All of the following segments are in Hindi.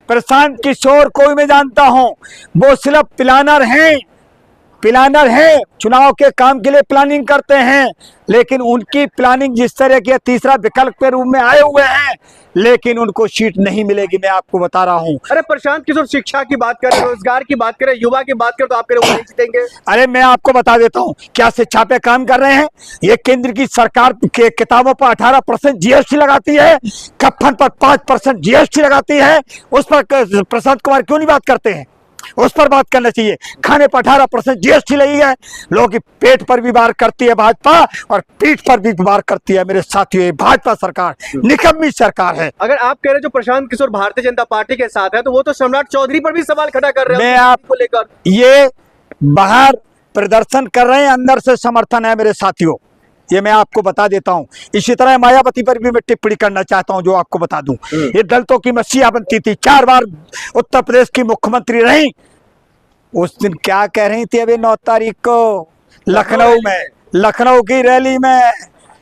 प्रशांत किशोर को मैं जानता हूं, वो सिर्फ प्लानर हैं, चुनाव के काम के लिए प्लानिंग करते हैं। लेकिन उनकी प्लानिंग जिस तरह की तीसरा विकल्प के रूप में आए हुए हैं, लेकिन उनको सीट नहीं मिलेगी, मैं आपको बता रहा हूं। अरे प्रशांत किशोर शिक्षा की बात करें, रोजगार की बात करें, युवा की बात करें, तो आप कह रहे हो नहीं जीतेंगे। अरे मैं आपको बता देता हूं, क्या शिक्षा पे काम कर रहे हैं? ये केंद्र की सरकार के किताबों पर 18% जीएसटी लगाती है, कफन पर 5% जीएसटी लगाती है। उस पर प्रशांत कुमार क्यों नहीं बात करते हैं? उस पर बात करना चाहिए। खाने पर 18% जीएसटी लगी है, लोगों की पेट पर भी वार करती है भाजपा और पीठ पर भी वार करती है। मेरे साथियों, ये भाजपा सरकार निकम्मी सरकार है। अगर आप कह रहे जो प्रशांत किशोर भारतीय जनता पार्टी के साथ है, तो वो तो सम्राट चौधरी पर भी सवाल खड़ा कर रहे हैं। मैं आपको लेकर ये बाहर प्रदर्शन कर रहे हैं, अंदर से समर्थन है मेरे साथियों, ये मैं आपको बता देता हूं। इसी तरह मायावती पर भी मैं टिप्पणी करना चाहता हूं, जो आपको बता दूं। ये दलितों की मसीहा बनती थी, 4 बार उत्तर प्रदेश की मुख्यमंत्री रही। उस दिन क्या कह रही थी? अभी 9 तारीख को लखनऊ की रैली में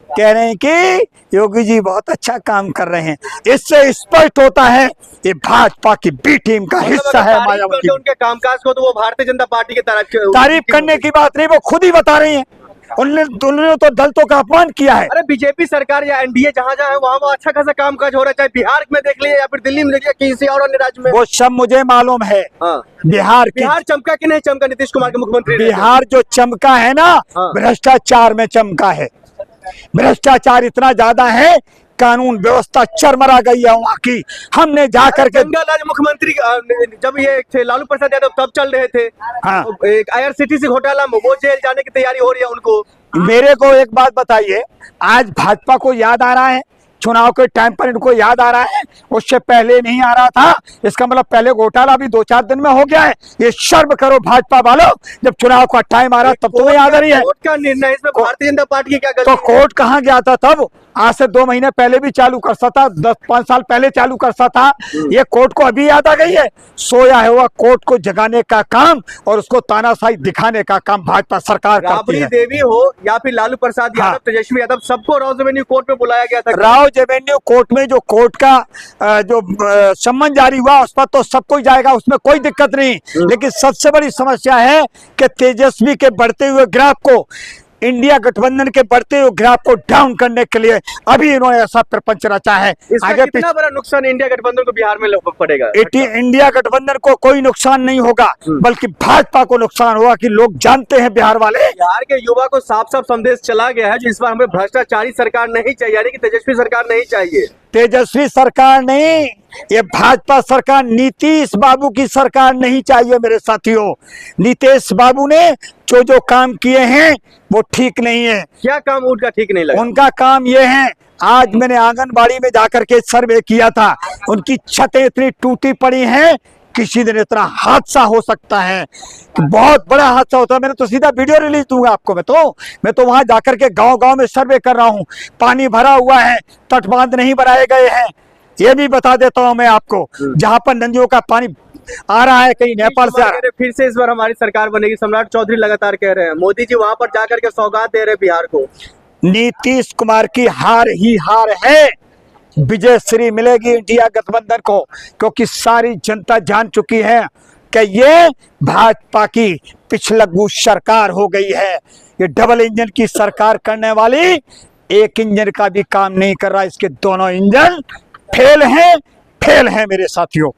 कह रहे हैं कि योगी जी बहुत अच्छा काम कर रहे हैं। इससे स्पष्ट होता है ये भाजपा की बी टीम का हिस्सा है। मायावती उनके कामकाज को तो वो भारतीय जनता पार्टी की तारीफ करने की बात नहीं, वो खुद ही बता रही है। उन्होंने तो दलितों का अपमान किया है। अरे बीजेपी सरकार या एनडीए जहाँ है वहाँ अच्छा खासा कामकाज हो रहा है, चाहे बिहार में देख लीजिए या फिर दिल्ली में देख लीजिए, किसी और अन्य राज्य में। वो सब मुझे मालूम है। हाँ। बिहार चमका कि नहीं चमका नीतीश कुमार के मुख्यमंत्री? बिहार जो चमका है ना, भ्रष्टाचार में चमका है। भ्रष्टाचार इतना ज्यादा है, कानून व्यवस्था चरमरा गई है वहाँ की। हमने जाकर के मुख्यमंत्री जब ये थे लालू प्रसाद यादव तब चल रहे थे। हाँ। एक IRCTC घोटाला में वो जेल जाने की तैयारी हो रही है उनको। मेरे को एक बात बताइए, आज भाजपा को याद आ रहा है? चुनाव के टाइम पर इनको याद आ रहा है, उससे पहले नहीं आ रहा था। इसका मतलब पहले घोटाला भी 2-4 दिन में हो गया है। ये शर्म करो भाजपा वालों, जब चुनाव का टाइम आ रहा तब तुम्हें याद आ रही है। कोर्ट का निर्णय इसमें भारतीय जनता पार्टी की क्या गलती? तो कोर्ट कहाँ गया था तब? आज से 2 महीने पहले भी चालू कर सकता था, 10-5 साल पहले चालू कर सकता था। ये कोर्ट को अभी याद आ गई है? सोया हुआ कोर्ट को जगाने का काम और उसको तानाशाही दिखाने का काम भाजपा सरकार करती है। राबड़ी देवी हो या फिर लालू प्रसाद यादव, तेजस्वी यादव, सबको राव रेवेन्यू कोर्ट में बुलाया गया था। राव रेवेन्यू कोर्ट में जो कोर्ट का जो सम्मन जारी हुआ उस पर तो सब कोई जाएगा, उसमें कोई दिक्कत नहीं। लेकिन सबसे बड़ी समस्या है कि तेजस्वी के बढ़ते हुए ग्राफ को, इंडिया गठबंधन के बढ़ते हुए ग्राफ को डाउन करने के लिए अभी इन्होंने ऐसा प्रपंच रचा है। आगे कितना बड़ा नुकसान इंडिया गठबंधन को बिहार में पड़ेगा? इंडिया गठबंधन को कोई नुकसान नहीं होगा, बल्कि भाजपा को नुकसान होगा। कि लोग जानते हैं बिहार वाले, बिहार के युवा को साफ साफ संदेश चला गया है जो इस बार हमें भ्रष्टाचारी सरकार नहीं चाहिए, यानी कि तेजस्वी सरकार नहीं चाहिए। तेजस्वी सरकार नहीं, ये भाजपा सरकार, नीतीश बाबू की सरकार नहीं चाहिए मेरे साथियों। नीतीश बाबू ने जो काम किए हैं वो ठीक नहीं है। क्या काम उनका ठीक नहीं लगा? उनका काम ये है, आज मैंने आंगनबाड़ी में जाकर के सर्वे किया था, उनकी छतें इतनी टूटी पड़ी हैं, किसी दिन इतना हादसा हो सकता है, बहुत बड़ा हादसा होता है। मैंने तो सीधा वीडियो रिलीज दूंगा आपको। मैं तो वहां जाकर के गांव-गांव में सर्वे कर रहा हूं। पानी भरा हुआ है, तटबांध नहीं बनाए गए हैं, ये भी बता देता हूं मैं आपको। जहां पर नदियों का पानी आ रहा है, कहीं नेपाल से आ रहा है। फिर से इस बार हमारी सरकार बनेगी, सम्राट चौधरी लगातार कह रहे हैं। मोदी जी वहां पर जाकर के सौगात दे रहे बिहार को। नीतीश कुमार की हार ही हार है, विजय श्री मिलेगी इंडिया गठबंधन को, क्योंकि सारी जनता जान चुकी है कि ये भाजपा की पिछलग्गू सरकार हो गई है। ये डबल इंजन की सरकार करने वाली एक इंजन का भी काम नहीं कर रहा, इसके दोनों इंजन फेल हैं मेरे साथियों।